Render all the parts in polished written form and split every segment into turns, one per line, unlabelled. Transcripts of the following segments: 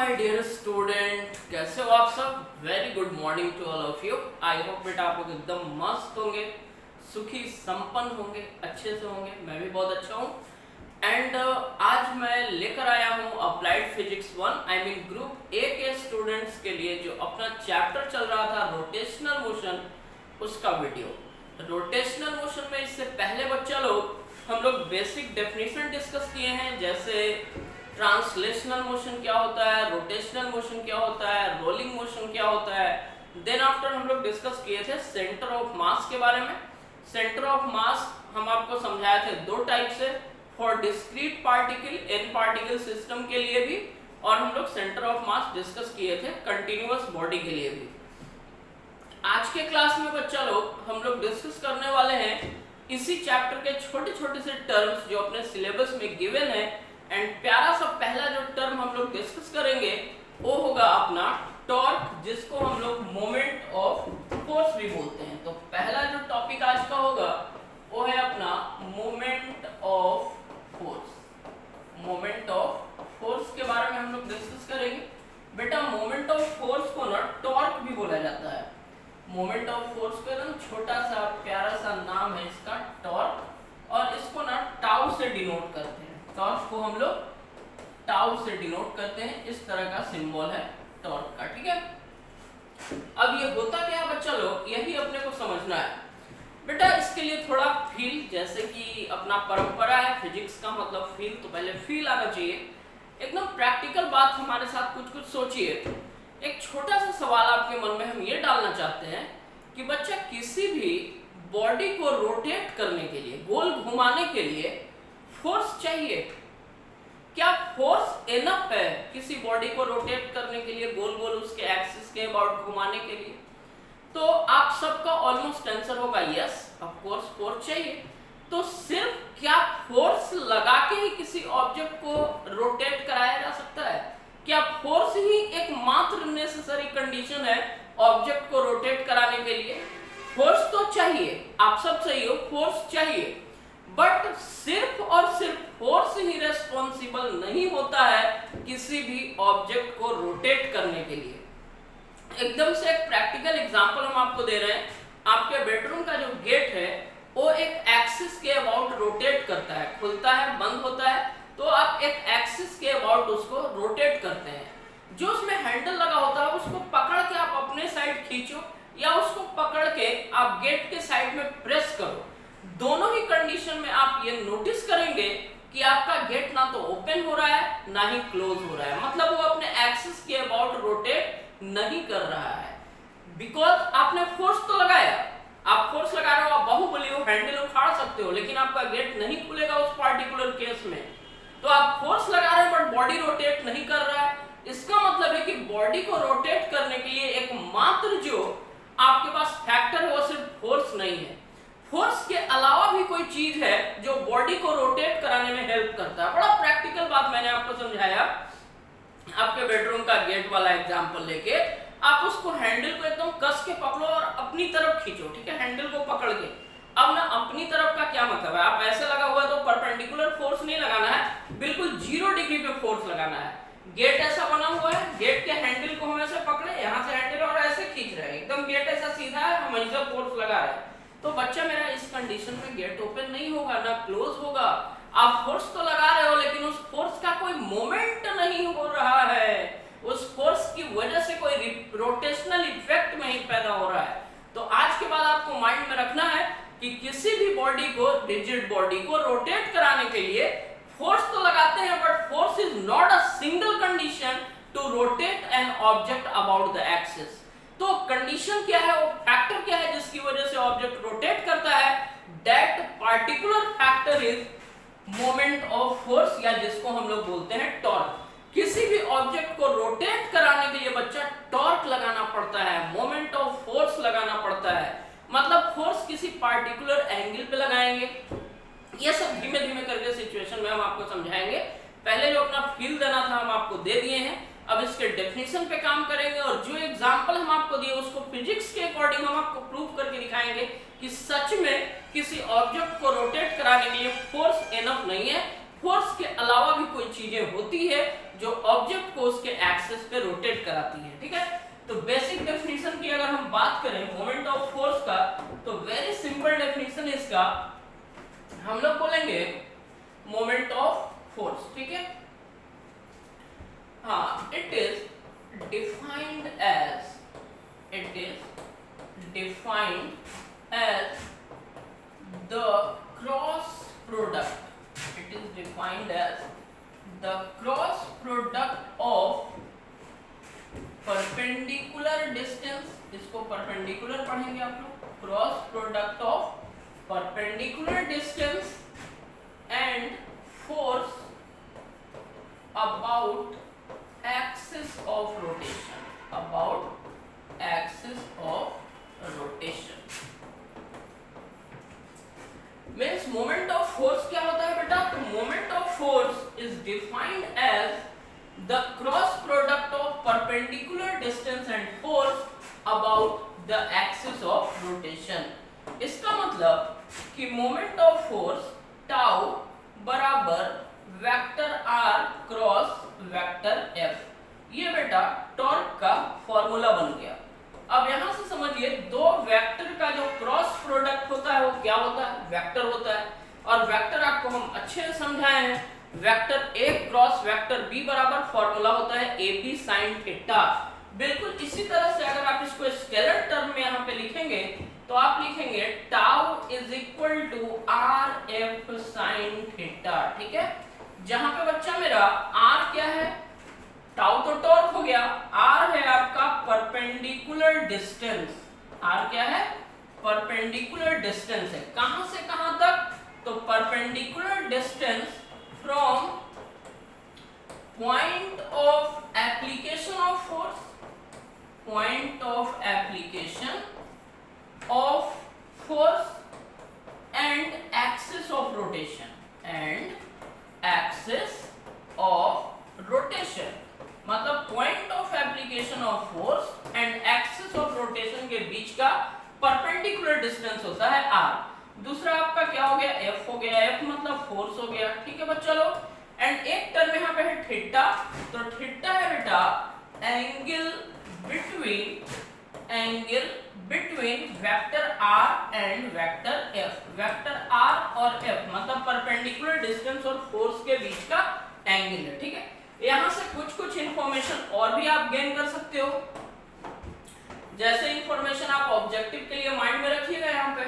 My dear student, कैसे हो आप सब। Very good morning to all of you. I hope बेटा आप लोग एकदम मस्त होंगे, सुखी संपन्न होंगे, अच्छे से होंगे। मैं भी बहुत अच्छा हूँ। एंड आज मैं लेकर आया हूँ applied physics 1 I mean group A के स्टूडेंट्स के लिए जो अपना चैप्टर चल रहा था रोटेशनल मोशन, उसका वीडियो। रोटेशनल मोशन में इससे पहले बच्चा लोग हम लोग बेसिक डेफिनेशन डिस्कस किए हैं, जैसे ट्रांसलेशनल मोशन क्या होता है, रोटेशनल मोशन क्या होता है, रोलिंग मोशन क्या होता है। देन आफ्टर हम लोग डिस्कस किए थे सेंटर ऑफ मास के बारे में। सेंटर ऑफ मास हम आपको समझाए थे दो टाइप से, for discrete particle n particle system के लिए भी, और हम लोग सेंटर ऑफ मास डिस्कस किए थे कंटिन्यूअस बॉडी के लिए भी। आज के क्लास में बच्चा लोग हम लोग डिस्कस करने वाले हैं इसी चैप्टर के छोटे छोटे से टर्म्स जो अपने सिलेबस में गिवन है। एंड प्यारा सा पहला जो टर्म हम लोग डिस्कस करेंगे वो होगा अपना टॉर्क, जिसको हम लोग मोमेंट ऑफ फोर्स भी बोलते हैं। तो पहला जो टॉपिक आज का होगा वो है अपना moment of force. Moment of force के बारे में हम लोग डिस्कस करेंगे। बेटा मोमेंट ऑफ फोर्स को ना टॉर्क भी बोला जाता है। मोमेंट ऑफ फोर्स को एकदम छोटा सा प्यारा सा नाम है इसका, टॉर्क, और इसको ना टाउ से डिनोट करते हैं। टॉर्क को हम लोग टाउ से डिनोट करते हैं, इस तरह का सिंबल है टॉर्क का, ठीक है। अब ये होता क्या है बच्चा लोग, यही अपने को समझना है। बेटा इसके लिए थोड़ा फील, जैसे कि अपना परंपरा है फिजिक्स का मतलब फील, तो पहले फील आना चाहिए। एकदम प्रैक्टिकल बात हमारे साथ कुछ कुछ सोचिए। एक छोटा सा सवाल आपके मन में हम ये डालना चाहते हैं कि बच्चा किसी भी बॉडी को रोटेट करने के लिए, गोल घुमाने के लिए फोर्स चाहिए। क्या फोर्स इनफ है किसी बॉडी को रोटेट करने के लिए, गोल गोल उसके एक्सिस के अबाउट घुमाने के लिए? तो आप सबका ऑलमोस्ट आंसर होगा यस, ऑफ कोर्स फोर्स चाहिए। तो सिर्फ क्या फोर्स लगा के ही किसी ऑब्जेक्ट को रोटेट कराया जा सकता है? क्या फोर्स ही एकमात्र नेसेसरी कंडीशन है ऑब्जेक्ट को रोटेट कराने के लिए? फोर्स तो चाहिए, आप सब सही हो, फोर्स चाहिए, बट सिर्फ और सिर्फ फोर्स ही रेस्पॉन्सिबल नहीं होता है किसी भी ऑब्जेक्ट को रोटेट करने के लिए। एकदम से एक प्रैक्टिकल एग्जांपल हम आपको दे रहे हैं। आपके बेडरूम का जो गेट है वो एक एक्सिस के अबाउट रोटेट करता है, खुलता है, बंद होता है, तो आप एक एक्सिस के अबाउट उसको रोटेट करते हैं। जो उसमें हैंडल लगा होता है उसको पकड़ के आप अपने साइड खींचो या उसको पकड़ के आप गेट के साइड में प्रेस करो, दोनों ही कंडीशन में आप ये नोटिस करेंगे कि आपका गेट ना तो ओपन हो रहा है ना ही क्लोज हो रहा है, मतलब वो अपने एक्सिस के अबाउट रोटेट नहीं कर रहा है। बिकॉज आपने फोर्स तो लगाया, आप फोर्स लगा रहे हो, आप बाहुबली हो, हैंडल उखाड़ सकते हो, लेकिन आपका गेट नहीं खुलेगा उस पार्टिकुलर केस में। तो आप फोर्स लगा रहे हैं बट बॉडी रोटेट नहीं कर रहा है। इसका मतलब है कि बॉडी को रोटेट करने के लिए एकमात्र जो आपके पास फैक्टर है वो सिर्फ फोर्स नहीं है। फोर्स के अलावा भी कोई चीज है जो बॉडी को रोटेट कराने में हेल्प करता है। बड़ा प्रैक्टिकल बात मैंने आपको समझाया। आपके बेडरूम का गेट वाला एग्जांपल लेके आप उसको हैंडल को एकदम कस के पकड़ो और अपनी तरफ खींचो, ठीक है, हैंडल को पकड़ के। अब ना अपनी तरफ का क्या मतलब है, आप ऐसे लगा हुआ है तो परपेंडिकुलर फोर्स नहीं लगाना है, बिल्कुल 0 डिग्री पे फोर्स लगाना है। गेट ऐसा बना हुआ है, गेट के हैंडल को हम ऐसे पकड़े, यहाँ से हैंडल और ऐसे खींच रहे हैं, एकदम गेट ऐसा सीधा है, हम ऐसे फोर्स लगा रहे हैं, तो बच्चा मेरा इस कंडीशन में गेट ओपन नहीं होगा ना क्लोज होगा। आप फोर्स तो लगा रहे हो लेकिन उस फोर्स का कोई मोमेंट नहीं हो रहा है, उस फोर्स की वजह से कोई रोटेशनल इफेक्ट नहीं पैदा हो रहा है। तो आज के बाद आपको माइंड में रखना है कि किसी भी बॉडी को, रिजिड बॉडी को रोटेट कराने के लिए फोर्स तो लगाते हैं, but force is not a single condition to rotate an object about the axis. तो कंडीशन क्या है, वो फैक्टर क्या है जिसकी वजह से ऑब्जेक्ट रोटेट करता है? That particular factor is moment of force, या जिसको हम लोग बोलते हैं टॉर्क। किसी भी ऑब्जेक्ट को रोटेट कराने के लिए बच्चा टॉर्क लगाना पड़ता है, मोमेंट ऑफ फोर्स लगाना पड़ता है। मतलब फोर्स किसी पार्टिकुलर एंगल पे लगाएंगे, ये सब धीमे धीमे करके सिचुएशन में हम आपको समझाएंगे। पहले जो अपना फील देना था हम आपको दे दिए हैं, अब इसके डेफिनेशन पे काम करेंगे, और जो एग्जांपल हम आपको दिए उसको फिजिक्स के अकॉर्डिंग हम आपको प्रूव करके दिखाएंगे कि सच में किसी ऑब्जेक्ट को रोटेट कराने के लिए फोर्स इनफ नहीं है, फोर्स के अलावा भी कोई चीजें होती है जो ऑब्जेक्ट को उसके एक्सिस पे रोटेट कराती है, ठीक है। तो बेसिक डेफिनेशन की अगर हम बात करें मोमेंट ऑफ फोर्स का, तो वेरी सिंपल डेफिनेशन इसका हम लोग बोलेंगे मोमेंट ऑफ फोर्स, ठीक है। हाँ, it is defined as the cross product. It is defined as the cross product of perpendicular distance. इसको perpendicular पढ़ेंगे आप लोग, cross product of perpendicular distance and force about axis of rotation. About axis of rotation. Means moment of force क्या होता है बेटा? तो moment of force is defined as the cross product of perpendicular distance and force about the axis of rotation. इसका मतलब कि moment of force tau बराबर vector r cross vector f, ये बेटा टॉर्क का फॉर्मूला बन गया। अब यहां से समझिए, दो वेक्टर का जो क्रॉस प्रोडक्ट होता है वो क्या होता है? वेक्टर होता है। और वेक्टर आपको हम अच्छे से समझाए हैं, वेक्टर ए क्रॉस वेक्टर बी बराबर फॉर्मूला होता है ए बी साइन थीटा। बिल्कुल इसी तरह से अगर आप इसको स्केलर टर्म में यहाँ पे लिखेंगे तो आप लिखेंगे tau is equal to R F sine theta, ठीक है। जहां पे बच्चा मेरा आर क्या है? टाउ तो टॉर्क हो गया, आर है आपका परपेंडिकुलर डिस्टेंस। आर क्या है? परपेंडिकुलर डिस्टेंस है। कहां से कहां तक? तो perpendicular distance from point of application of force, point of application of force and axis of rotation, and axis of rotation. मतलब point of application of force and axis of rotation के बीच का परपेंडिकुलर डिस्टेंस होता है r। दूसरा आपका क्या हो गया? f हो गया। f मतलब फोर्स हो गया, ठीक है बच्चा लोग। एंड एक टर्म यहाँ पे है थीटा, तो थीटा है बेटा angle between vector r and vector f। Vector r और f मतलब परपेंडिकुलर डिस्टेंस और फोर्स के बीच का एंगल है, ठीक है। यहां से कुछ इंफॉर्मेशन और भी आप गेन कर सकते हो। जैसे इंफॉर्मेशन आप ऑब्जेक्टिव के लिए माइंड में रखिएगा यहाँ पे।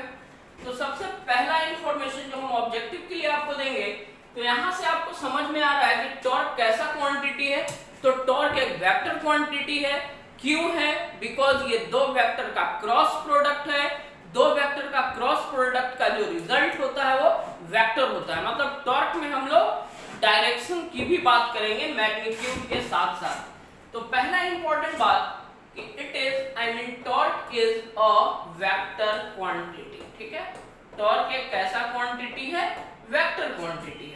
तो सबसे पहला इंफॉर्मेशन जो हम ऑब्जेक्टिव के लिए आपको देंगे, तो यहां से आपको समझ में आ रहा है कि टॉर्क कैसा क्वांटिटी है। तो टॉर्क एक वेक्टर क्वांटिटी है। क्यों है? बिकॉज ये दो वेक्टर का क्रॉस प्रोडक्ट है। दो वेक्टर का क्रॉस प्रोडक्ट का जो रिजल्ट होता है वो वेक्टर होता है। मतलब टॉर्क में हम लोग डायरेक्शन की भी बात करेंगे मैग्नीट्यूड के साथ साथ। तो पहला इंपॉर्टेंट बात कि it is torque is a vector quantity, ठीक है। टॉर्क एक कैसा क्वांटिटी है? वेक्टर क्वांटिटी है।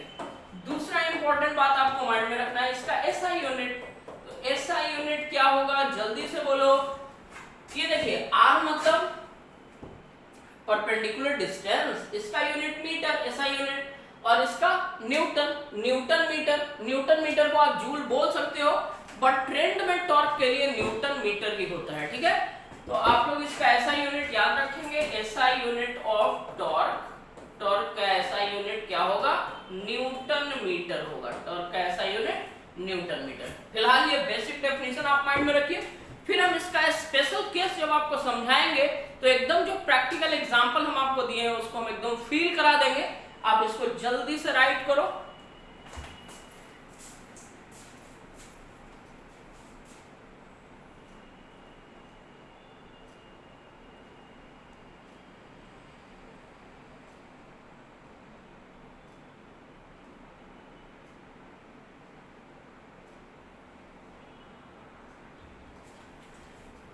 दूसरा इंपॉर्टेंट बात आपको माइंड में रखना है, इसका एसआई यूनिट। तो एसआई यूनिट क्या होगा? जल्दी से बोलो। ये देखिए, आर मतलब परपेंडिकुलर डिस्टेंस, इसका यूनिट मीटर, एसआई यूनिट। और इसका न्यूटन मीटर को आप जूल बोल सकते हो, बट ट्रेंड में टॉर्क के लिए न्यूटन मीटर ही होता है, ठीक है। तो आप लोग इसका एसआई यूनिट याद रखेंगे, SI unit of torque. Torque का एसआई यूनिट क्या होगा? न्यूटन मीटर होगा। टॉर्क का एसआई यूनिट न्यूटन मीटर। फिलहाल ये बेसिक डेफिनेशन आप माइंड में रखिए। फिर हम इसका स्पेशल केस जब आपको समझाएंगे तो एकदम जो प्रैक्टिकल एग्जांपल हम आपको दिए हैं उसको हम एकदम फील करा देंगे। आप इसको जल्दी से राइट करो।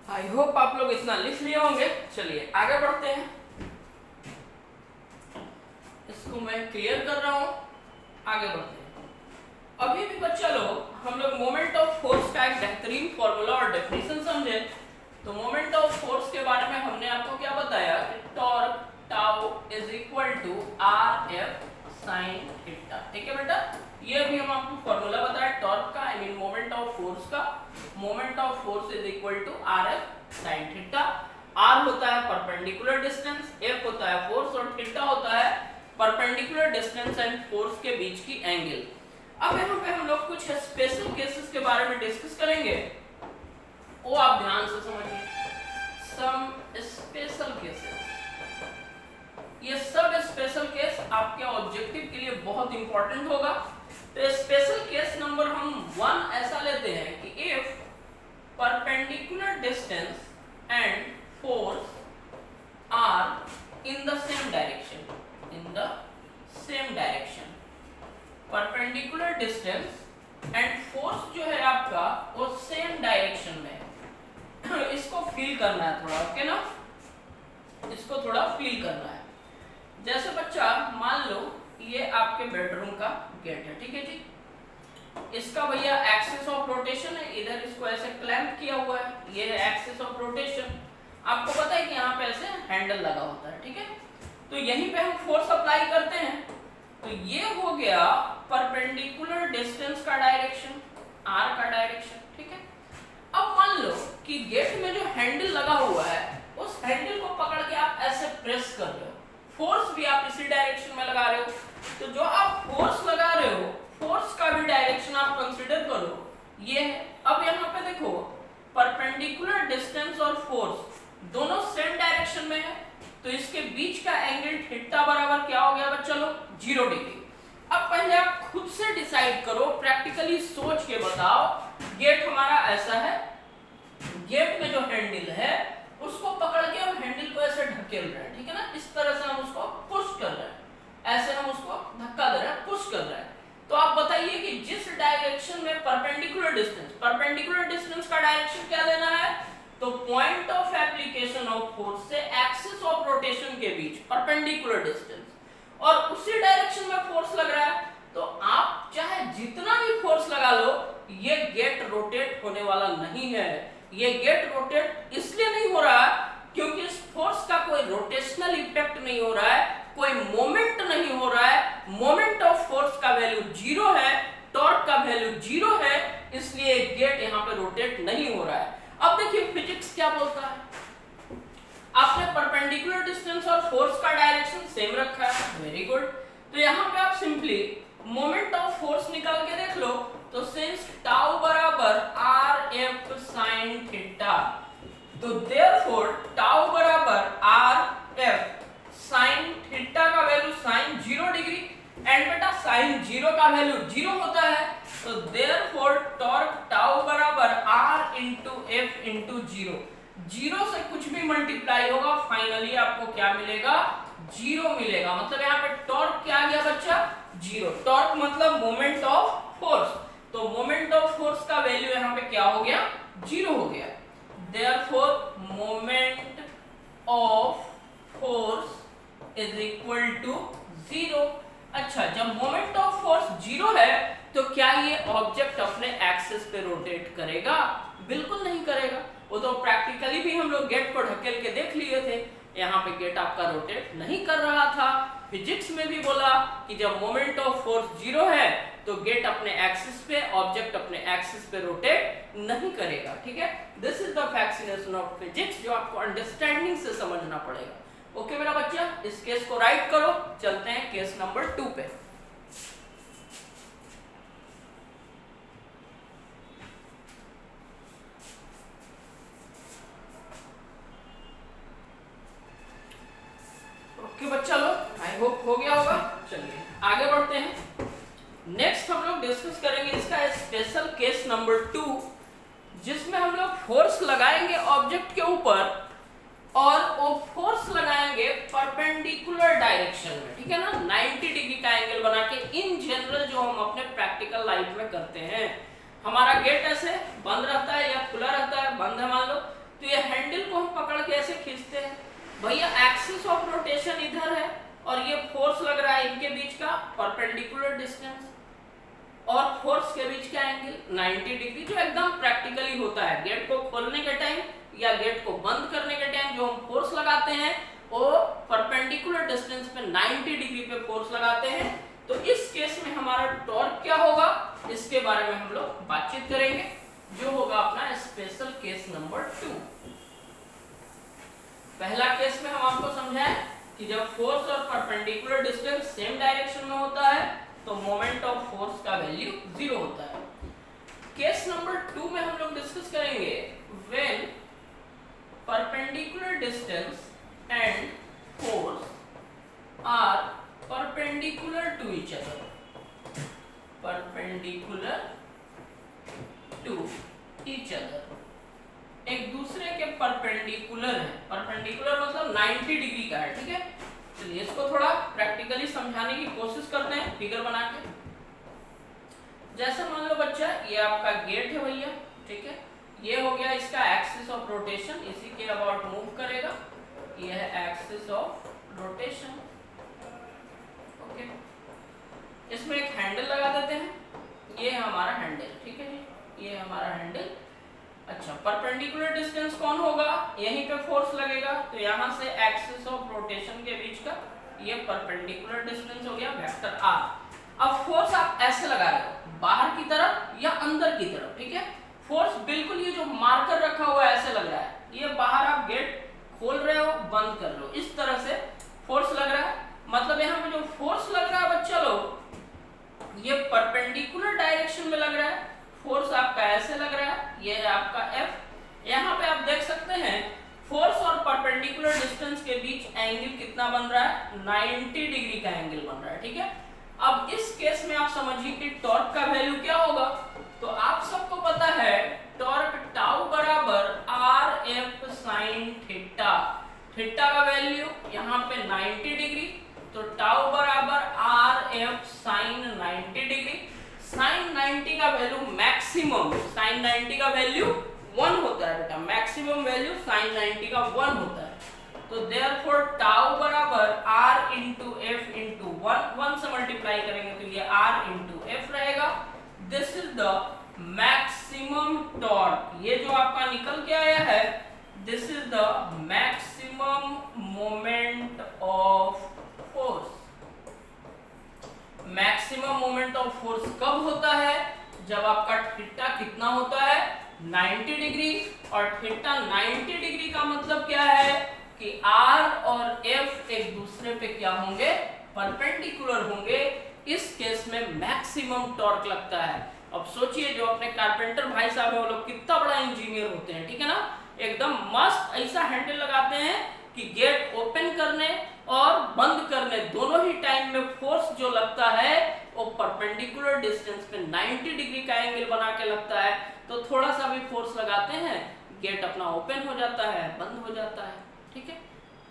आई होप आप लोग इतना लिख लिए होंगे। चलिए आगे बढ़ते हैं। इसको मैं क्लियर कर रहा हूं, आगे बढ़ते हैं। अभी भी बच्चा लोग हम लोग मोमेंट ऑफ फोर्स का एक बेहतरीन फॉर्मूला और डेफिनेशन समझे। तो मोमेंट ऑफ फोर्स के बारे में हमने आपको क्या बताया कि torque tau is equal to R F sine theta, ठीक है बेटा। ये भी हम आपको फॉर्मूला बताया टॉर्क का, I mean moment of force का, moment of force is equal to R F sine theta. R होता है परपेंडिकुलर डिस्टेंस, एफ होता है फोर्स और थीटा होता है परपेंडिकुलर डिस्टेंस एंड फोर्स के बीच की एंगल। अब यहाँ पे हम लोग कुछ स्पेशल केसेस के बारे में डिस्कस करेंगे, वो आप ध्यान से समझिए। सम स्पेशल केसेस, ये सब स्पेशल केस आपके ऑब्जेक्टिव के लिए बहुत इंपॉर्टेंट होगा। तो स्पेशल केस नंबर हम 1 ऐसा लेते हैं कि if perpendicular distance and force are in the same direction, in the same direction, perpendicular distance and force जो है आपका वो सेम डायरेक्शन में है। इसको फील करना है थोड़ा, ओके ना, इसको थोड़ा फील करना है। जैसे बच्चा मान लो ये आपके बेडरूम का गेट है, ठीक है जी, इसका भैया एक्सिस ऑफ रोटेशन है, इधर इसको ऐसे क्लैंप किया हुआ है, ये है एक्सिस ऑफ रोटेशन। आपको पता है कि यहाँ पे ऐसे हैंडल लगा होता है, ठीक है, तो यहीं पे हम फोर्स अप्लाई करते हैं। तो ये हो गया परपेंडिकुलर डिस्टेंस का डायरेक्शन, आर का डायरेक्शन, ठीक है। अब मान लो कि गेट में जो हैंडल लगा हुआ है उस हैंडल को पकड़ के आप ऐसे प्रेस कर रहे हो, फोर्स भी आप इसी डायरेक्शन में लगा रहे हो। तो जो आप फोर्स लगा रहे हो, फोर्स का भी डायरेक्शन आप कंसीडर करो, ये है। अब यहाँ पे देखो परपेंडिकुलर डिस्टेंस और फोर्स दोनों सेम डायरेक्शन में है, तो इसके बीच का एंगल थीटा बराबर क्या हो गया बच्चा लोग, 0 डिग्री। अब पहले आप खुद से डिसाइड करो, प्रैक्टिकली सोच के बताओ। गेट हमारा ऐसा है, गेट में जो हैंडल है उसको पकड़ के हम हैंडल को ऐसे ढकेल रहे हैं, ठीक है ना, इस तरह से हम उसको पुश कर रहे हैं, ऐसे हम उसको धक्का दे रहे हैं, पुश कर रहे हैं। तो आप बताइए कि जिस डायरेक्शन में परपेंडिकुलर डिस्टेंस का डायरेक्शन क्या लेना है, तो point of application of force से एक्सिस ऑफ रोटेशन के बीच परपेंडिकुलर डिस्टेंस, और उसी डायरेक्शन में फोर्स लग रहा है। तो आप चाहे जितना भी फोर्स लगा लो, ये गेट रोटेट होने वाला नहीं है। ये गेट रोटेट इसलिए नहीं हो रहा क्योंकि इस फोर्स का कोई रोटेशनल इफेक्ट नहीं हो रहा है, कोई मोमेंट नहीं हो रहा है। मोमेंट ऑफ फोर्स का वैल्यू 0 है, टॉर्क का वैल्यू 0 है, इसलिए गेट यहाँ पे रोटेट नहीं हो रहा है। अब देखिए फिजिक्स क्या बोलता है, आपने परपेंडिकुलर डिस्टेंस और फोर्स का डायरेक्शन सेम रखा है, वेरी गुड। तो यहाँ पे आप सिंपली मोमेंट ऑफ फोर्स निकाल के देख लो, तो सिंस टाउ बराबर आर एफ साइन थीटा, तो देयरफॉर टाउ बराबर आर एफ साइन थीटा का वैल्यू साइन 0 डिग्री, एंड बेटा साइन 0 का वैल्यू 0 होता है, तो देयरफॉर टॉर्क टाउ बराबर आर इंटू एफ इंटू 0। 0 से कुछ भी मल्टीप्लाई होगा, फाइनली आपको क्या मिलेगा, 0 मिलेगा। मतलब यहाँ पे टॉर्क क्या आ गया बच्चा, 0। टॉर्क मतलब मोमेंट ऑफ फोर्स, तो मोमेंट ऑफ फोर्स का वैल्यू यहाँ पे क्या हो गया, 0 हो गया। Therefore moment of force is equal to 0। अच्छा, जब मोमेंट ऑफ फोर्स 0 है तो क्या ये ऑब्जेक्ट अपने एक्सिस पे रोटेट करेगा, बिल्कुल नहीं करेगा। वो तो प्रैक्टिकली भी हम लोग गेट को ढकेल के देख लिए थे, यहाँ पे गेट आपका रोटेट नहीं कर रहा था। फिजिक्स में भी बोला कि जब मोमेंट ऑफ फोर्स 0 है तो गेट अपने एक्सिस पे, ऑब्जेक्ट अपने एक्सिस पे रोटेट नहीं करेगा, ठीक है। This is the fascination of physics, जो आपको अंडरस्टैंडिंग से समझना पड़ेगा। ओके मेरा बच्चा, इस केस को राइट करो, चलते हैं केस नंबर 2 पे। ओके बच्चा लोग, आई होप हो गया होगा। चलिए आगे बढ़ते हैं। नेक्स्ट हम लोग डिस्कस करेंगे इसका स्पेशल केस नंबर 2, जिसमें हम लोग फोर्स लगाएंगे ऑब्जेक्ट के ऊपर और वो फोर्स लगाएंगे परपेंडिकुलर डायरेक्शन में, ठीक है ना, 90 डिग्री का एंगल बना के। इन जनरल जो हम अपने प्रैक्टिकल लाइफ में करते हैं, हमारा गेट ऐसे बंद रहता है या खुला रहता है, बंद है मान लो, तो ये हैंडल को हम पकड़ के ऐसे खींचते हैं। भैया एक्सिस ऑफ रोटेशन इधर है और ये फोर्स लग रहा है, इनके बीच का परपेंडिकुलर डिस्टेंस और फोर्स के बीच का एंगल 90 डिग्री, जो एकदम प्रैक्टिकली होता है। गेट को खोलने के टाइम या गेट को बंद करने के टाइम जो हम फोर्स लगाते हैं वो परपेंडिकुलर डिस्टेंस पे 90 डिग्री पे फोर्स लगाते हैं। तो इस केस में हमारा टॉर्क क्या होगा, इस इसके बारे में हम लोग बातचीत करेंगे, जो होगा अपना स्पेशल केस नंबर 2। पहला केस में हम आपको समझाएं कि जब फोर्स और परपेंडिकुलर डिस्टेंस सेम डायरेक्शन में होता है तो मोमेंट ऑफ फोर्स का वैल्यू 0 होता है। केस नंबर 2 में हम लोग डिस्कस करेंगे when perpendicular distance and force are perpendicular to each other, perpendicular to each other, एक दूसरे के परपेंडिकुलर है। परपेंडिकुलर मतलब 90 डिग्री का है, ठीक है। चलिए इसको थोड़ा प्रैक्टिकली समझाने की कोशिश करते हैं फिगर बना के। जैसे मान लो बच्चा, ये आपका गेट है भैया, ठीक है। ये हो गया इसका एक्सिस ऑफ रोटेशन, इसी के अबाउट मूव करेगा। ये है एक्सिस ऑफ रोटेशन, ओके। इसमें एक हैंडल लगा देते हैं, ये है हमारा हैंडल, ठीक है जी, ये है हमारा हैंडल। अच्छा, परपेंडिकुलर डिस्टेंस कौन होगा, यहीं पे फोर्स लगेगा, तो यहाँ से एक्सिस ऑफ रोटेशन के बीच का ये परपेंडिकुलर डिस्टेंस हो गया वेक्टर r। अब फोर्स आप ऐसे लगा रहे हो, बाहर की तरफ या अंदर की तरफ, ठीक है। फोर्स बिल्कुल ये जो मार्कर रखा हुआ है ऐसे लग रहा है, ये बाहर आप गेट खोल रहे हो बंद कर लो, इस तरह से फोर्स लग रहा है। मतलब यहाँ पे जो फोर्स लग रहा है बच्चा लोग, ये परपेंडिकुलर डायरेक्शन में लग रहा है। फोर्स आपका ऐसे लग रहा है, ये है आपका F। यहाँ पे आप देख सकते हैं फोर्स और परपेंडिकुलर डिस्टेंस के बीच एंगल कितना बन रहा है, 90 डिग्री का एंगल बन रहा है, ठीक है। अब इस केस में आप समझिए कि टॉर्क का वैल्यू क्या होगा। तो आप सबको पता है टॉर्क टाउ बराबर RF sin थीटा। थीटा का वैल्यू यहाँ पे 90 डिग्री, तो टाउ बराबर RF sin 90 डिग्री। sin 90 का वैल्यू मैक्सिमम, sin 90 का वैल्यू 1 होता है बेटा, मैक्सिमम वैल्यू sin 90 का 1 होता है। तो देयरफॉर टाउ बराबर r इंटू एफ इंटू 1 से मल्टीप्लाई करेंगे तो ये r इंटू एफ रहेगा। This is the maximum torque. ये जो आपका निकल के आया है, this is the maximum moment of force. Maximum moment of force कब होता है, जब आपका थीटा कितना होता है, 90 डिग्री। और थीटा 90 डिग्री का मतलब क्या है कि R और F एक दूसरे पे क्या होंगे, परपेंडिकुलर होंगे। इस केस में मैक्सिमम टॉर्क लगता है। अब सोचिए जो अपने कारपेंटर भाई साहब है वो लोग कितना बड़ा इंजीनियर होते हैं, ठीक है ना। एकदम मस्त ऐसा हैंडल लगाते हैं कि गेट ओपन करने और बंद करने दोनों ही टाइम में फोर्स जो लगता है वो परपेंडिकुलर डिस्टेंस पे 90 डिग्री का एंगल बना के लगता है। तो थोड़ा सा भी फोर्स लगाते हैं, गेट अपना ओपन हो जाता है, बंद हो जाता है, ठीक है।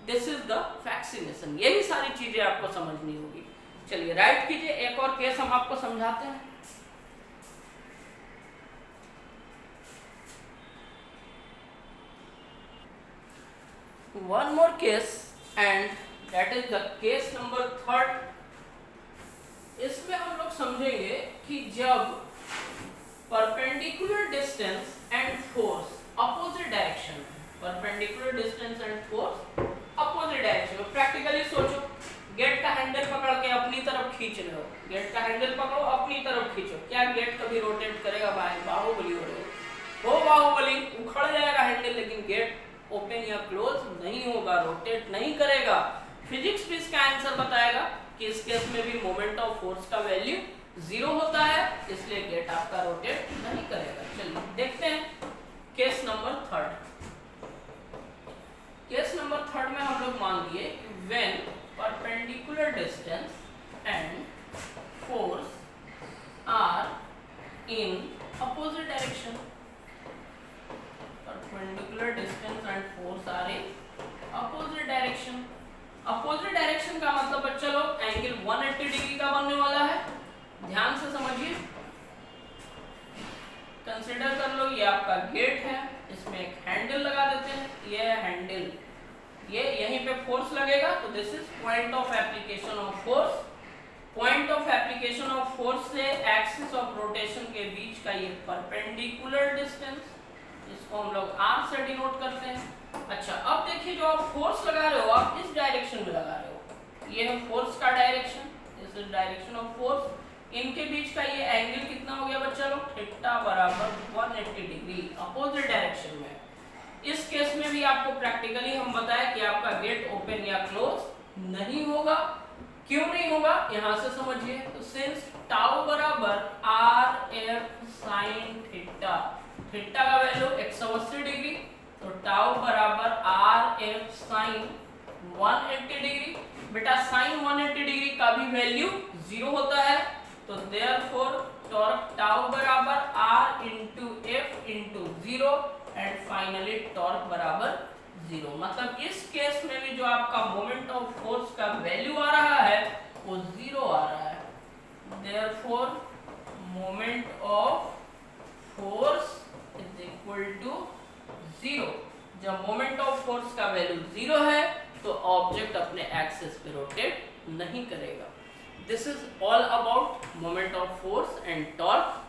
This is the fascination. यही सारी चीजें आपको समझनी होगी। चलिए राइट कीजिए, एक और केस हम आपको समझाते हैं। One more case and that is the case number 3rd। इसमें हम लोग समझेंगे कि जब perpendicular distance and force opposite direction, perpendicular distance and force opposite direction में। प्रैक्टिकली सोचो, गेट का हैंडल पकड़ के अपनी तरफ खींच रहे हो, गेट का हैंडल पकड़ो अपनी तरफ खींचो, क्या गेट कभी रोटेट करेगा भाई? बाहुबली हो रहे हो बाहुबली, उखड़ जाएगा हैंडल, लेकिन गेट ओपन या क्लोज नहीं होगा, रोटेट नहीं करेगा। फिजिक्स भी इसका आंसर बताएगा कि इस केस में भी मोमेंट ऑफ फोर्स का वैल्यू 0 होता है, इसलिए गेट आपका रोटेट नहीं करेगा। चलिए देखते हैं case number 3rd। Case number 3rd में हम लोग मान लिए कि when perpendicular distance and force are in opposite direction, perpendicular distance and force are in opposite direction। opposite direction का मतलब बच्चा लोग एंगल 180 डिग्री का बनने वाला है। ध्यान से समझिए, कंसीडर कर लो ये आपका गेट है, इसमें एक हैंडल लगा देते हैं, ये है हैंडल, ये यहीं पे फोर्स लगेगा, तो this is point of application of force. Point of application of force से एक्सिस ऑफ रोटेशन के बीच का ये परपेंडिकुलर डिस्टेंस, इसको हम लोग R से डिनोट करते हैं। अच्छा, अब देखिए जो आप फोर्स लगा रहे हो आप इस डायरेक्शन में लगा रहे हो, ये है फोर्स का direction, this is direction of force. इनके बीच का ये एंगल कितना हो गया बच्चा? थीटा बराबर 180 डिग्री अपोजिट डायरेक्शन में। इस केस में भी आपको प्रैक्टिकली हम बताएं कि आपका गेट ओपन या क्लोज नहीं होगा। क्यों नहीं होगा यहां से समझिए। तो सिंस टाउ बराबर r F sine theta, theta का वैल्यू 180 डिग्री, तो टाउ बराबर आर एफ साइन 180 डिग्री। बेटा साइन 180 डिग्री का भी वैल्यू 0 होता है, तो देयरफॉर टॉर्क टाउ बराबर r into f into 0 and finally torque बराबर 0। मतलब इस केस में भी जो आपका मोमेंट ऑफ फोर्स का वैल्यू आ रहा है वो 0 आ रहा है। Therefore moment of force is equal to 0। जब मोमेंट ऑफ फोर्स का वैल्यू 0 है तो ऑब्जेक्ट अपने एक्सिस पे रोटेट नहीं करेगा। This is all about moment of force and torque.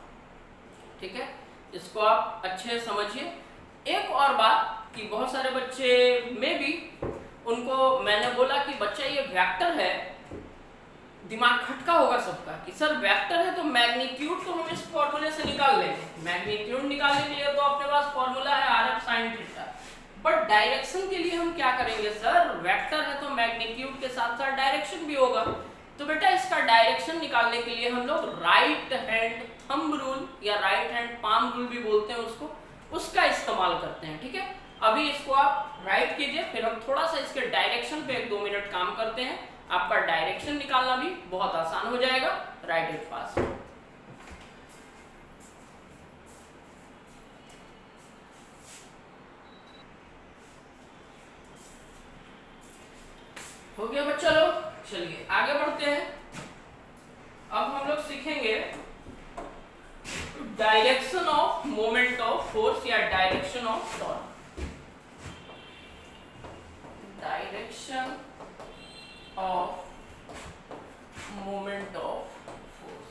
ठीक है, इसको आप अच्छे से समझिए। एक और बात कि बहुत सारे बच्चे में भी उनको मैंने बोला कि बच्चा ये वेक्टर है, दिमाग खटका होगा सबका कि सर वेक्टर है तो मैग्नीट्यूड तो हम इस फॉर्मूले से निकाल लेंगे। मैग्नीट्यूड निकालने के लिए तो अपने पास फॉर्मूला है R F sine theta, but direction के लिए हम क्या करेंगे सर, वेक्टर है तो मैग्नीट्यूड के साथ साथ डायरेक्शन भी होगा। तो बेटा इसका डायरेक्शन निकालने के लिए हम लोग राइट हैंड थंब रूल या राइट हैंड पाम रूल भी बोलते हैं उसको, उसका इस्तेमाल करते हैं। ठीक है, अभी इसको आप राइट कीजिए, फिर हम थोड़ा सा इसके डायरेक्शन पे 1-2 मिनट काम करते हैं। आपका डायरेक्शन निकालना भी बहुत आसान हो जाएगा। Right it fast. हो गया बच्चा लोग, चलिए आगे बढ़ते हैं। अब हम लोग सीखेंगे direction of moment of force या direction of torque. Direction of moment of force,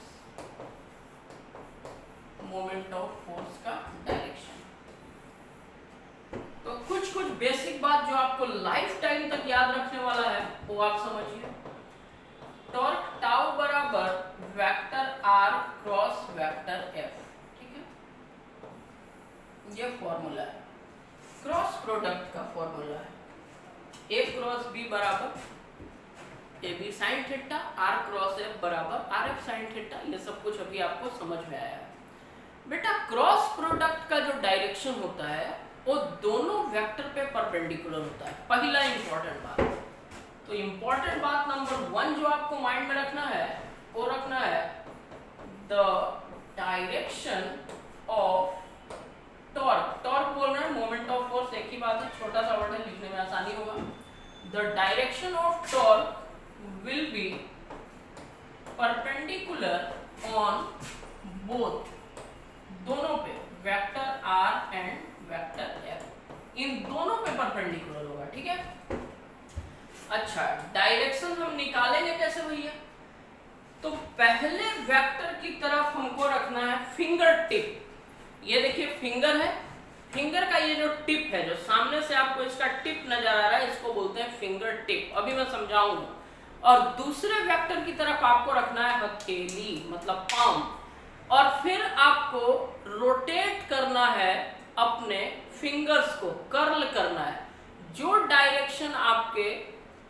moment of force का डायरेक्शन। तो कुछ कुछ बेसिक बात जो आपको लाइफ टाइम तक याद रखने वाला है वो आप समझिए। टॉर्क टाउ बराबर vector r cross vector f. ठीक है, ये फॉर्मूला है, क्रॉस प्रोडक्ट का फॉर्मूला है। ए क्रॉस बी बराबर a b sine theta, r cross f बराबर आर एफ साइन थीटा। ये सब कुछ अभी आपको समझ में आया है। बेटा क्रॉस प्रोडक्ट का जो डायरेक्शन होता है वो दोनों वेक्टर पे परपेंडिकुलर होता है। पहला इंपॉर्टेंट बात, तो इंपॉर्टेंट बात नंबर 1 जो आपको माइंड में रखना है वो रखना है the direction of torque. Torque बोलना है, मोमेंट ऑफ फोर्स एक ही बात है, छोटा सा वर्ड है, लिखने में आसानी होगा। The direction of torque will be perpendicular on both, दोनों पे vector r and vector f, इन दोनों पे परपेंडिकुलर होगा। ठीक है, अच्छा डायरेक्शन हम निकालेंगे कैसे भैया? तो पहले वेक्टर की तरफ हमको रखना है फिंगर टिप। ये देखिए फिंगर है, फिंगर का ये जो टिप है, जो सामने से आपको इसका टिप नजर आ रहा है, इसको बोलते हैं फिंगर टिप। अभी मैं समझाऊंगा। और दूसरे वेक्टर की तरफ आपको रखना है हथेली, मतलब पाम, और फिर आपको रोटेट करना है अपने फिंगर्स को, कर्ल करना है। जो डायरेक्शन आपके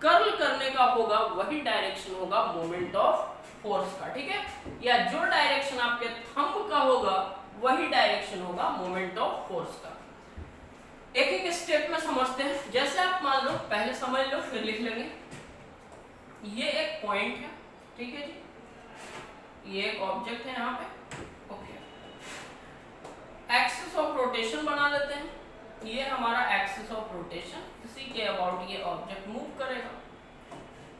कर्ल करने का होगा वही डायरेक्शन होगा मोमेंट ऑफ फोर्स का। ठीक है, या जो डायरेक्शन आपके थंब का होगा वही डायरेक्शन होगा मोमेंट ऑफ फोर्स का। एक एक स्टेप में समझते हैं। जैसे आप मान लो, पहले समझ लो फिर लिख लेंगे। ये एक पॉइंट है, ठीक है जी, ये एक ऑब्जेक्ट है यहाँ पे। ओके, एक्सिस ऑफ रोटेशन बना लेते हैं। ये हमारा एक्सिस ऑफ रोटेशन, इसी के अबाउट ये ऑब्जेक्ट मूव करेगा।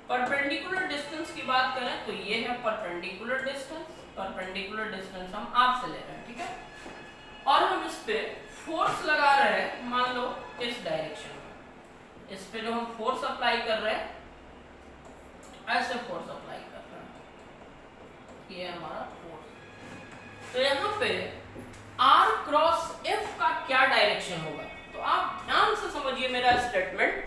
परपेंडिकुलर डिस्टेंस की बात करें तो ये है परपेंडिकुलर डिस्टेंस। परपेंडिकुलर डिस्टेंस हम आपसे ले रहे हैं, ठीक है, और हम इस पे फोर्स लगा रहे हैं, मान लो इस डायरेक्शन में। इस पे जो हम फोर्स अप्लाई कर रहे हैं, ऐसे फोर्स अप्लाई कर रहे हैं, ये हमारा फोर्स। तो यहाँ पे R क्रॉस F का क्या डायरेक्शन होगा? तो आप ध्यान से समझिए मेरा स्टेटमेंट।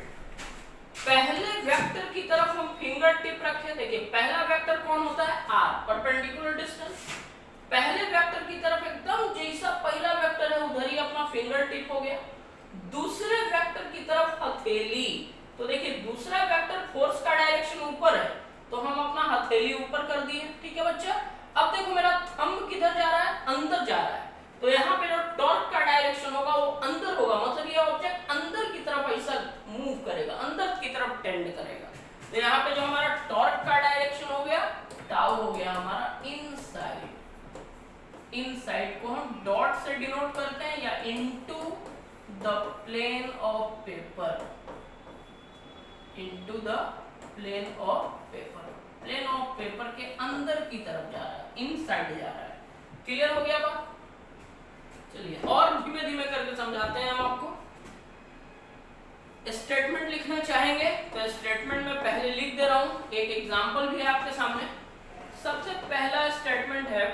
पहले वेक्टर की तरफ हम फिंगर टिप रखें। देखिए पहला वेक्टर कौन होता है? R, perpendicular distance. पहले वेक्टर की तरफ एकदम हथेली। तो देखिए दूसरा वेक्टर फोर्स का डायरेक्शन ऊपर है, तो हम अपना हथेली ऊपर कर दिए, ठीक है बच्चा। अब देखो मेरा थंब किधर जा रहा है, अंदर जा रहा है, तो यहाँ पे जो टॉर्क का डायरेक्शन होगा वो अंदर होगा, मतलब ये ऑब्जेक्ट अंदर की तरफ ऐसा मूव करेगा, अंदर की तरफ टेंड करेगा। तो यहाँ पे जो हमारा टॉर्क का डायरेक्शन हो गया, टाउ हो गया हमारा इनसाइड। इनसाइड को हम डॉट से डिनोट करते हैं या into the plane of paper, into the plane of paper. Plane of paper के अंदर की तरफ जा रहा है, इनसाइड जा रहा है। क्लियर हो गया बात? चलिए और धीमे धीमे करके समझाते हैं हम आपको। स्टेटमेंट लिखना चाहेंगे तो स्टेटमेंट में पहले लिख दे रहा हूं, एक एग्जांपल भी है आपके सामने। सबसे पहला स्टेटमेंट है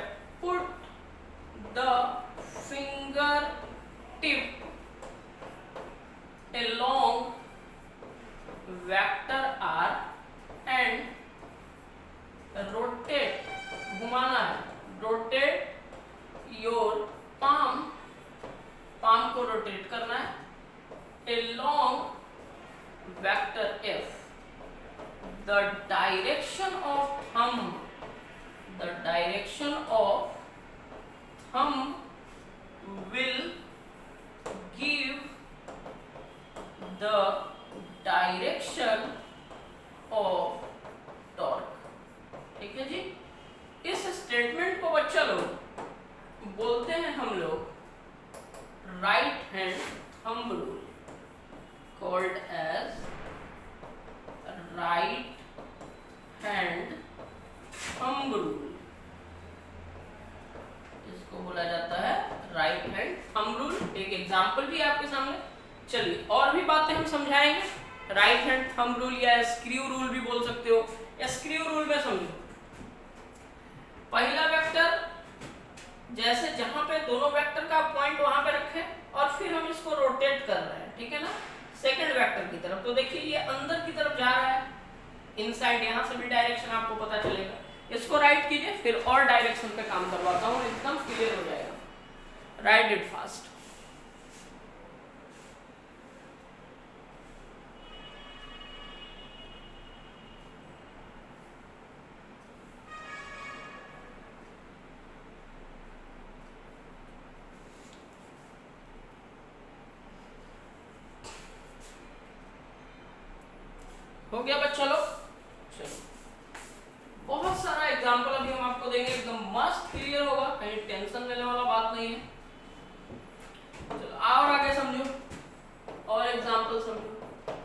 put the finger tip along vector r and rotate, घुमाना है, रोटेट योर पाम, पाम को रोटेट करना है along vector f, the direction of thumb, the direction of thumb will give the direction of torque। ठीक है जी। इस statement को बच्चा लोग बोलते हैं हम लोग right hand thumb rule, called as right hand thumb rule. इसको बोला जाता है राइट हैंड थंब रूल। एक एग्जांपल भी आपके सामने। चलिए और भी बातें हम समझाएंगे। राइट हैंड थंब रूल या स्क्रू रूल भी बोल सकते हो। स्क्रू रूल में समझो, पहला वेक्टर जैसे जहां पे दोनों वेक्टर का पॉइंट वहां पे रखे और फिर हम इसको रोटेट कर रहे हैं, ठीक है ना, सेकंड वेक्टर की तरफ। तो देखिए ये अंदर की तरफ जा रहा है, इनसाइड, यहां से भी डायरेक्शन आपको पता चलेगा। इसको राइट कीजिए, फिर और डायरेक्शन पे काम करवाता हूं, एकदम क्लियर हो जाएगा। Right it fast. हो गया बच्चा लोग? चलो बहुत सारा एग्जांपल अभी हम आपको देंगे, एकदम मस्त क्लियर होगा, कहीं टेंशन लेने वाला बात नहीं है। चलो और आगे समझो और एग्जांपल समझो।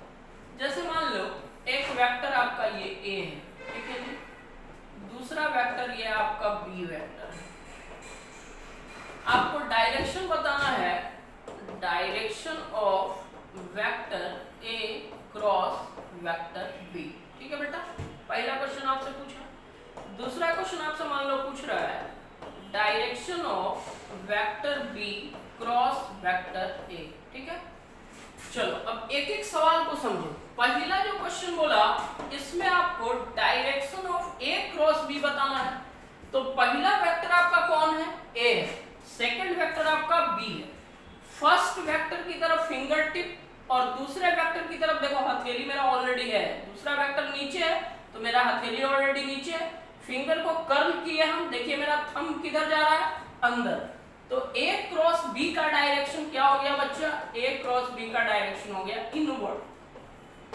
जैसे मान लो एक वेक्टर आपका ये ए है, ठीक है जी, दूसरा वेक्टर ये आपका बी वेक्टर है। आपको डायरेक्शन बताना है, direction of vector A cross vector B. ठीक है बेटा, पहला क्वेश्चन आपसे पूछा। दूसरा क्वेश्चन आपसे मान लो पूछ रहा है direction of vector B cross vector A. ठीक है, चलो अब एक एक सवाल को समझो। पहला जो क्वेश्चन बोला इसमें आपको direction of A cross B बताना है। तो पहला वेक्टर आपका कौन है? ए है। सेकंड वेक्टर आपका बी है। फर्स्ट वेक्टर की तरफ फिंगर टिप और दूसरे वेक्टर की तरफ देखो हथेली मेरा ऑलरेडी है। दूसरा वेक्टर नीचे है तो मेरा हथेली ऑलरेडी नीचे है। फिंगर को कर्ल किए हम, देखिए मेरा थंब किधर जा रहा है? अंदर। तो ए क्रॉस बी का डायरेक्शन क्या हो गया बच्चा? ए क्रॉस बी का डायरेक्शन हो गया इनवर्ड,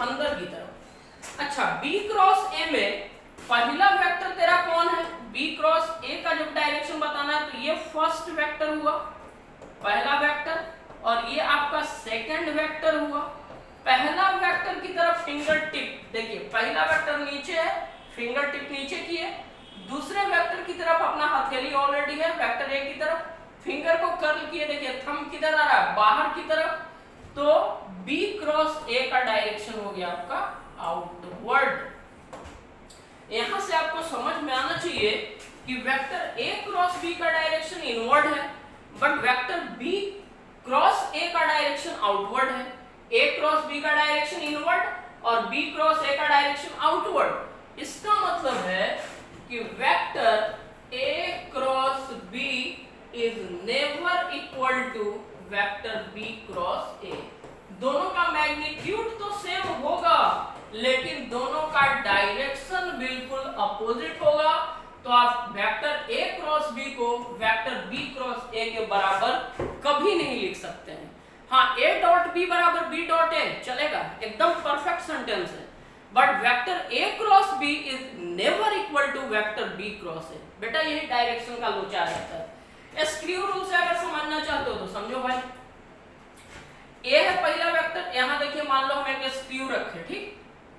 अंदर की तरफ। अच्छा, बी क्रॉस ए में पहला वेक्टर तेरा कौन है? बी क्रॉस ए का जब डायरेक्शन बताना है तो ये फर्स्ट वेक्टर हुआ, पहला वेक्टर, और ये आपका सेकंड वेक्टर हुआ। पहला वेक्टर की तरफ फिंगर टिप, देखिए पहला वेक्टर नीचे है, फिंगर टिप नीचे की है। दूसरे वेक्टर की तरफ अपना हथेली ऑलरेडी है, वेक्टर ए की तरफ। फिंगर को कर्ल किए, देखिए थंब किधर आ रहा है? बाहर की तरफ। तो बी क्रॉस ए का डायरेक्शन हो गया आपका आउटवर्ड। यहां से आपको समझ में आना चाहिए कि वेक्टर ए क्रॉस बी का डायरेक्शन इनवर्ड है, but vector B cross A का डायरेक्शन आउटवर्ड है। ए क्रॉस बी का डायरेक्शन इनवर्ड और बी क्रॉस ए का डायरेक्शन आउटवर्ड। इसका मतलब है कि vector A cross B is never equal to vector B cross A. दोनों का मैग्नीट्यूड तो लेकिन दोनों का डायरेक्शन बिल्कुल अपोजिट होगा, तो आप वेक्टर ए क्रॉस बी को वेक्टर बी क्रॉस ए के बराबर कभी नहीं लिख सकते हैं। हाँ, ए डॉट बी बराबर बी डॉट ए चलेगा, एकदम परफेक्ट सेंटेंस है, but vector A cross B is never equal to vector B cross A. बेटा यही डायरेक्शन का लोचा रहता है। स्क्यू रूल से अगर समझना चाहते हो तो समझो भाई, ए है पहला वेक्टर, यहां देखिए मान लो हम एक स्क्यू रखे, ठीक,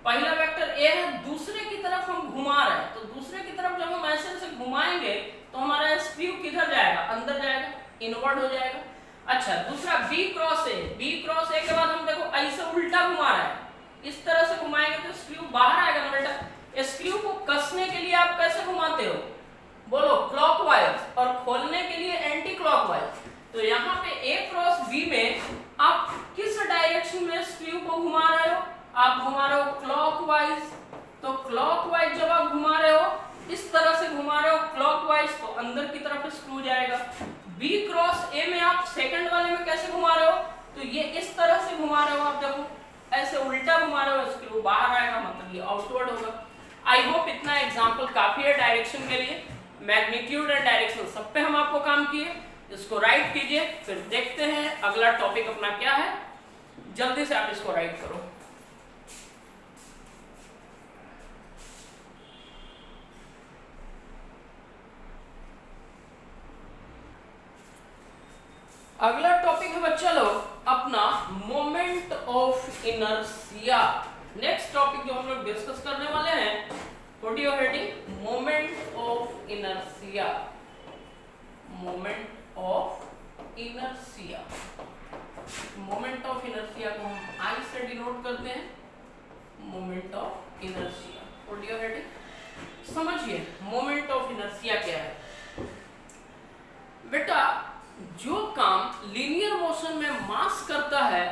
पहला वेक्टर ए है, दूसरे की तरफ हम घुमा रहे हैं, तो दूसरे की तरफ जब हम ऐसे से घुमाएंगे तो हमारा स्क्यू किधर जाएगा, अंदर जाएगा, इनवर्ट हो जाएगा। अच्छा, दूसरा B cross A, B cross A के बाद हम देखो ऐसे उल्टा घुमा रहे हैं, इस तरह से घुमाएंगे तो स्क्रू बाहर आएगा ना बेटा। स्क्रू को कसने के लिए आप कैसे घुमाते हो, बोलो क्लॉकवाइज, और खोलने के लिए एंटी क्लॉकवाइज। तो यहाँ पे ए क्रॉस बी में आप किस डायरेक्शन में स्क्रू को घुमा रहे हो, आप घुमा रहे हो क्लॉकवाइज। तो क्लॉकवाइज जब आप घुमा रहे हो, इस तरह से घुमा रहे हो क्लॉकवाइज, तो अंदर की तरफ स्क्रू जाएगा। बी क्रॉस ए में आप सेकंड वाले में कैसे घुमा रहे हो, तो ये इस तरह से घुमा रहे हो, आप देखो ऐसे उल्टा घुमा रहे हो, स्क्रू बाहर आएगा, मतलब ये आउटवर्ड होगा। आई होप इतना एग्जांपल काफी है डायरेक्शन के लिए। मैग्नीट्यूड एंड डायरेक्शन सब पे हम आपको काम किए, इसको राइट कीजिए, फिर देखते हैं अगला टॉपिक अपना क्या है। जल्दी से आप इसको राइट करो। अगला टॉपिक है बच्चा लोग अपना moment of inertia. Next topic जो हम लोग डिस्कस करने वाले हैं, what you heading, moment of inertia. Moment of inertia, moment of inertia को हम आई से डिनोट करते हैं, moment of inertia. What you heading, समझिए मोमेंट ऑफ इनर्शिया क्या है बेटा। जो काम लीनियर मोशन में मास करता है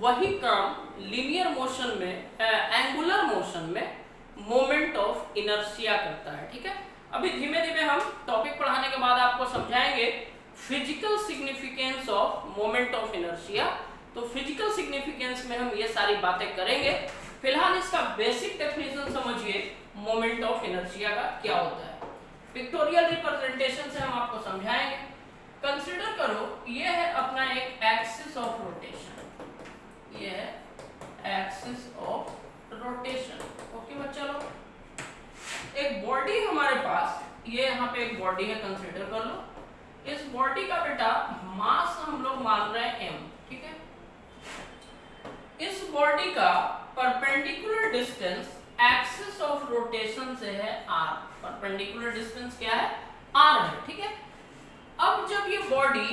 वही काम लीनियर मोशन में एंगुलर मोशन में मोमेंट ऑफ इनर्शिया करता है, ठीक है। अभी धीमे धीमे हम टॉपिक पढ़ाने के बाद आपको समझाएंगे physical significance of moment of inertia. तो फिजिकल सिग्निफिकेंस में हम ये सारी बातें करेंगे। फिलहाल इसका बेसिक डेफिनेशन समझिए मोमेंट ऑफ इनर्शिया का क्या होता है। पिक्टोरियल रिप्रेजेंटेशन से हम आपको समझाएंगे। कंसीडर करो ये है अपना एक एक्सिस ऑफ रोटेशन, ये है एक्सिस ऑफ रोटेशन। ओके बच्चा लोग, एक बॉडी हमारे पास, ये यहाँ पे एक बॉडी है, कंसीडर कर लो। इस बॉडी का बेटा मास हम लोग मान रहे हैं m, ठीक है। इस बॉडी का perpendicular distance axis of rotation से है r। परपेंडिकुलर डिस्टेंस क्या है, r है, ठीक है। अब जब ये बॉडी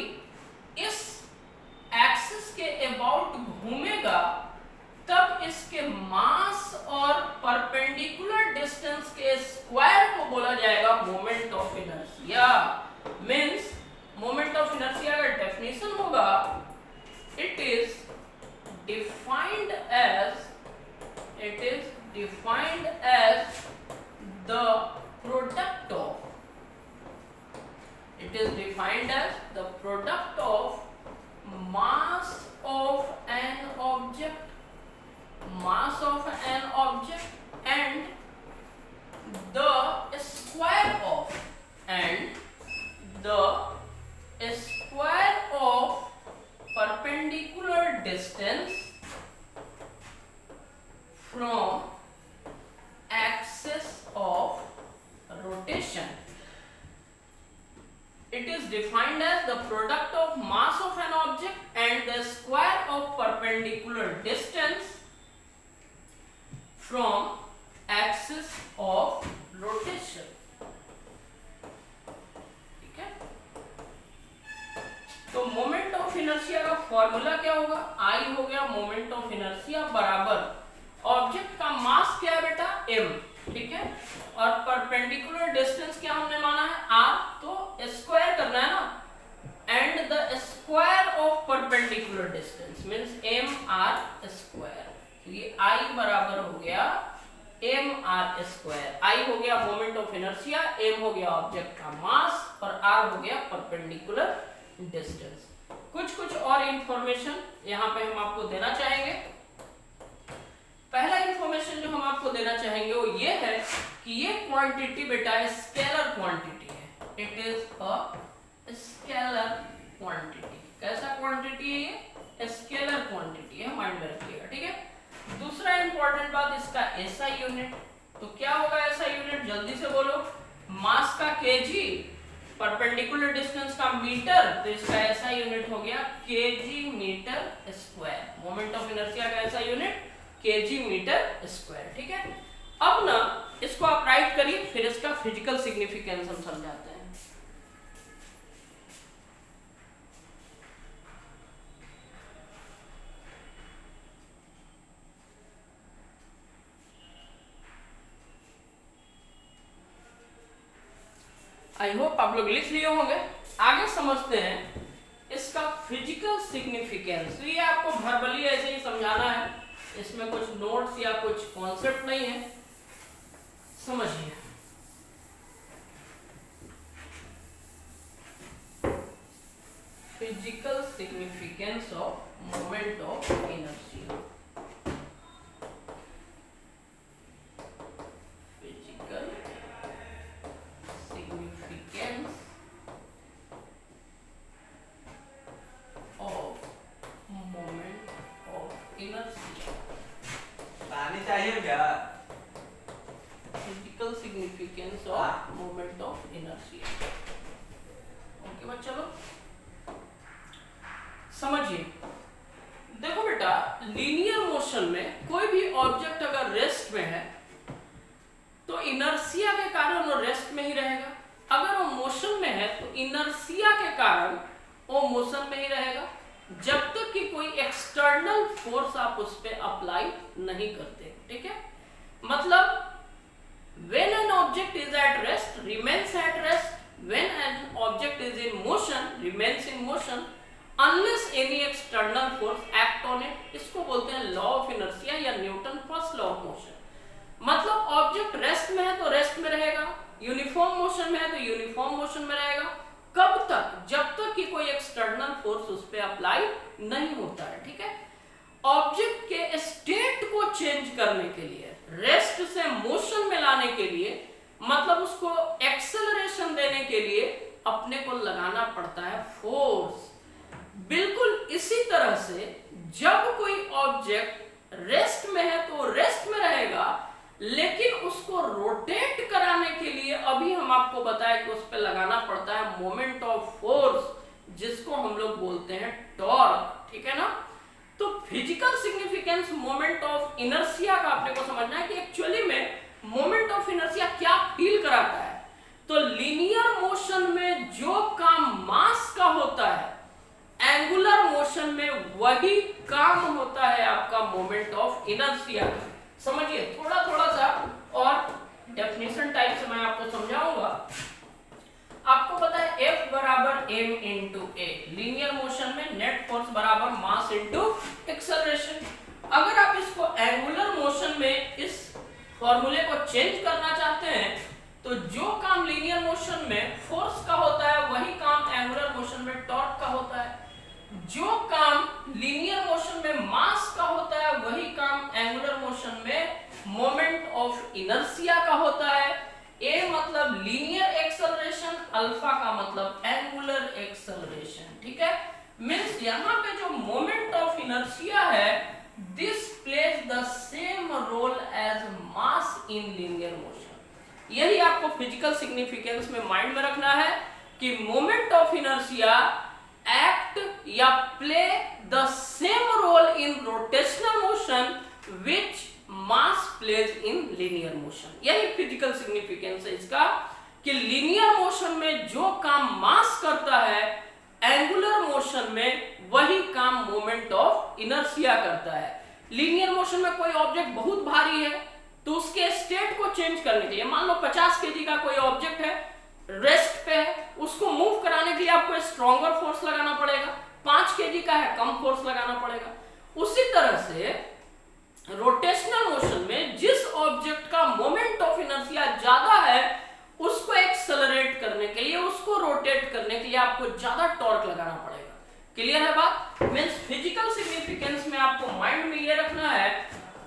इस एक्सिस के अबाउट घूमेगा तब इसके मास और परपेंडिकुलर डिस्टेंस के स्क्वायर को बोला जाएगा moment of inertia. Means moment of inertia का डेफिनेशन होगा, it is defined as the product of, it is defined as the product of mass of an object, mass of an object and the square of, and the square of perpendicular distance from axis of rotation. It is defined as the product of mass of an object and the square of perpendicular distance from axis of rotation. ठीक है, तो moment of inertia का formula क्या होगा, I हो गया moment of inertia बराबर object का मास क्या है बेटा m, ठीक है, और परपेंडिकुलर डिस्टेंस क्या हमने माना है r, तो स्क्वायर करना है ना, and the square of perpendicular distance means mr square. तो ये I बराबर हो गया mr स्क्वायर। I हो गया मोमेंट ऑफ इनर्शिया, m हो गया ऑब्जेक्ट का मास और r हो गया परपेंडिकुलर डिस्टेंस। कुछ और इंफॉर्मेशन यहाँ पे हम आपको देना चाहेंगे। पहला इंफॉर्मेशन जो हम आपको देना चाहेंगे वो ये है कि ये क्वांटिटी बेटा स्केलर क्वांटिटी है। It is a scalar quantity. कैसा क्वांटिटी है ये? स्केलर क्वांटिटी है, माइंड में रखिएगा, ठीक है। दूसरा इंपॉर्टेंट बात इसका एसआई यूनिट। तो क्या होगा एसआई यूनिट? जल्दी से बोलो। मास का केजी, परपेंडिकुलर डिस्टेंस का मीटर, तो इसका एसआई यूनिट हो गया KG metre square. Moment of inertia का SI unit KG metre square, ठीक है। अब ना इसको आप राइट करिए, फिर इसका फिजिकल सिग्निफिकेंस हम समझाते हैं। आई होप आप लोग लिख लिए होंगे। आगे समझते हैं इसका फिजिकल सिग्निफिकेंस। तो ये आपको वर्बली ऐसे ही समझाना है, इसमें कुछ नोट्स या कुछ कॉन्सेप्ट नहीं है, समझिए। Physical significance of moment of inertia. Physical significance of moment of inertia.
पानी चाहिए क्या?
Physical significance of moment of inertia. Okay बच्चा लोग समझिए। देखो बेटा, लीनियर मोशन में कोई भी ऑब्जेक्ट अगर रेस्ट में है तो इनर्शिया के कारण वो रेस्ट में ही रहेगा। अगर वो मोशन में है तो इनर्शिया के कारण वो मोशन में ही रहेगा, जब तक कि कोई एक्सटर्नल फोर्स आप उस पर अप्लाई नहीं करते, ठीक है। मतलब when an object is at rest remains at rest, when an object is in motion remains in motion unless any external force act on it। इसको बोलते हैं लॉ ऑफ इनर्शिया या Newton first law of motion. मतलब object rest में है तो rest में रहेगा, यूनिफॉर्म मोशन में है तो यूनिफॉर्म मोशन में रहेगा। कब तक? जब तक कि कोई एक्सटर्नल फोर्स उस पर अप्लाई नहीं होता है, ठीक है। ऑब्जेक्ट के स्टेट को चेंज करने के लिए, रेस्ट से मोशन में लाने के लिए, मतलब उसको एक्सेलरेशन देने के लिए अपने को लगाना पड़ता है फोर्स। बिल्कुल इसी तरह से जब कोई ऑब्जेक्ट रेस्ट में है तो रेस्ट में रहेगा, लेकिन उसको रोटेट कराने के लिए अभी हम आपको बताया कि उस पर लगाना पड़ता है मोमेंट ऑफ फोर्स, जिसको हम लोग बोलते हैं टॉर्क, ठीक है ना। तो physical significance moment of inertia का आपने को समझना है कि एक्चुअली में मोमेंट ऑफ इनर्शिया क्या फील कराता है। तो लीनियर मोशन में जो काम मास का होता है, एंगुलर मोशन में वही काम होता है आपका मोमेंट ऑफ इनर्शिया। समझिए, थोड़ा थोड़ा सा और डेफिनेशन टाइप से मैं आपको समझाऊंगा। आपको पता है F बराबर m इंटू ए। लीनियर मोशन में नेट फोर्स बराबर मास इंटू एक्सेलरेशन। अगर आप इसको एंगुलर मोशन में इस फॉर्मूले को चेंज करना चाहते हैं तो जो काम लीनियर मोशन में फोर्स का होता है वही काम एंगुलर मोशन में टॉर्क का होता है। जो काम लीनियर मोशन में मास का होता है वही काम एंगुलर मोशन में मोमेंट ऑफ इनर्शिया का होता है। ए मतलब लीनियर एक्सेलरेशन, अल्फा का मतलब एंगुलर एक्सेलरेशन, ठीक है। मींस यहां पे जो मोमेंट ऑफ इनर्शिया है, this plays the same role as mass in linear motion. यही आपको फिजिकल सिग्निफिकेंस में माइंड में रखना है कि मोमेंट ऑफ इनर्शिया act या play the same role in rotational motion which mass plays in linear motion। यही फिजिकल सिग्निफिकेंस है इसका कि लीनियर मोशन में जो काम मास करता है, एंगुलर मोशन में वही काम मोमेंट ऑफ इनर्शिया करता है। लीनियर मोशन में कोई ऑब्जेक्ट बहुत भारी है तो उसके स्टेट को चेंज करने के लिए, मान लो 50 केजी का कोई ऑब्जेक्ट है, रेस्ट पे है, उसको मूव कराने के लिए आपको स्ट्रॉन्गर फोर्स लगाना पड़ेगा। 5 केजी का है, कम फोर्स लगाना पड़ेगा। उसी तरह से रोटेशनल मोशन में जिस ऑब्जेक्ट का मोमेंट ऑफ इनर्शिया ज्यादा है, उसको एक्सेलरेट करने के लिए, उसको रोटेट करने के लिए आपको ज्यादा टॉर्क लगाना पड़ेगा। क्लियर है बात? मींस फिजिकल सिग्निफिकेंस में आपको माइंड में ये रखना है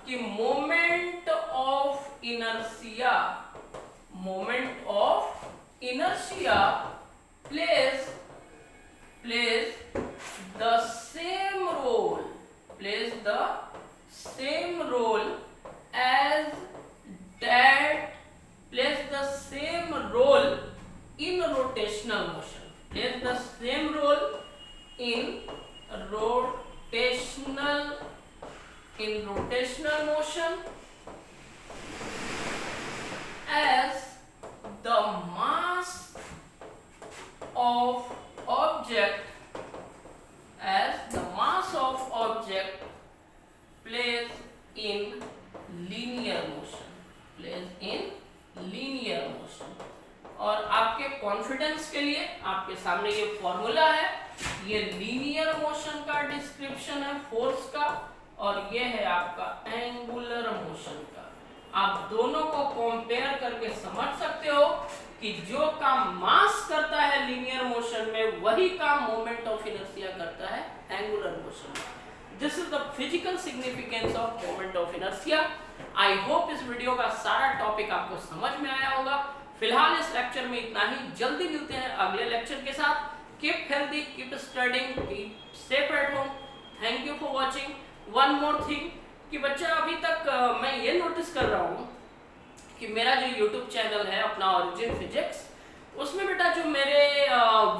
कि moment of inertia plays the same role as that plays the same role in rotational motion, plays the same role in rotational motion as the mass of object plays in linear motion, और आपके confidence के लिए आपके सामने ये formula है, ये linear motion का डिस्क्रिप्शन है फोर्स का, और ये है आपका एंगुलर मोशन का। आप दोनों को कंपेयर करके समझ सकते हो कि जो काम मास करता है लीनियर मोशन में वही काम मोमेंट ऑफ इनर्शिया करता है एंगुलर मोशन में। This is the physical significance of moment of inertia. I hope इस वीडियो का सारा टॉपिक आपको समझ में आया होगा। फिलहाल इस लेक्चर में इतना ही, जल्दी मिलते हैं अगले लेक्चर के साथ। Keep healthy, keep studying, keep safe at home. Thank you for watching. One more thing कि बच्चा अभी तक मैं ये नोटिस कर रहा हूँ कि मेरा जो YouTube चैनल है अपना ओरिजिन फिजिक्स, उसमें बेटा जो मेरे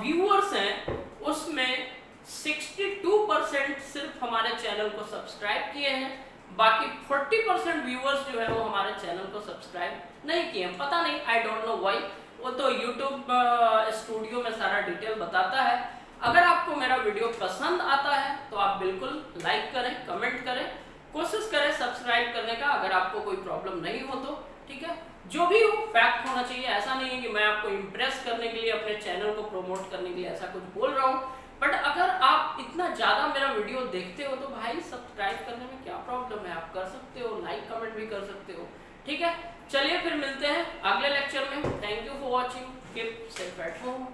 व्यूअर्स हैं उसमें 62% सिर्फ हमारे चैनल को सब्सक्राइब किए हैं, बाकी 40% व्यूअर्स जो है वो हमारे चैनल को सब्सक्राइब नहीं किए हैं। पता नहीं, आई डोंट नो व्हाई। वो तो YouTube स्टूडियो में सारा डिटेल बताता है। अगर आपको मेरा वीडियो पसंद आता है तो आप बिल्कुल लाइक करें, कमेंट करें, कोशिश करें सब्सक्राइब करने का अगर आपको कोई प्रॉब्लम नहीं हो तो, ठीक है। जो भी हो फैक्ट होना चाहिए, ऐसा नहीं है कि मैं आपको इम्प्रेस करने के लिए, अपने चैनल को प्रमोट करने के लिए ऐसा कुछ बोल रहा हूँ। बट अगर आप इतना ज़्यादा मेरा वीडियो देखते हो तो भाई सब्सक्राइब करने में क्या प्रॉब्लम है, आप कर सकते हो, लाइक कमेंट भी कर सकते हो, ठीक है। चलिए फिर मिलते हैं अगले लेक्चर में। Thank you for watching, keep safe at home.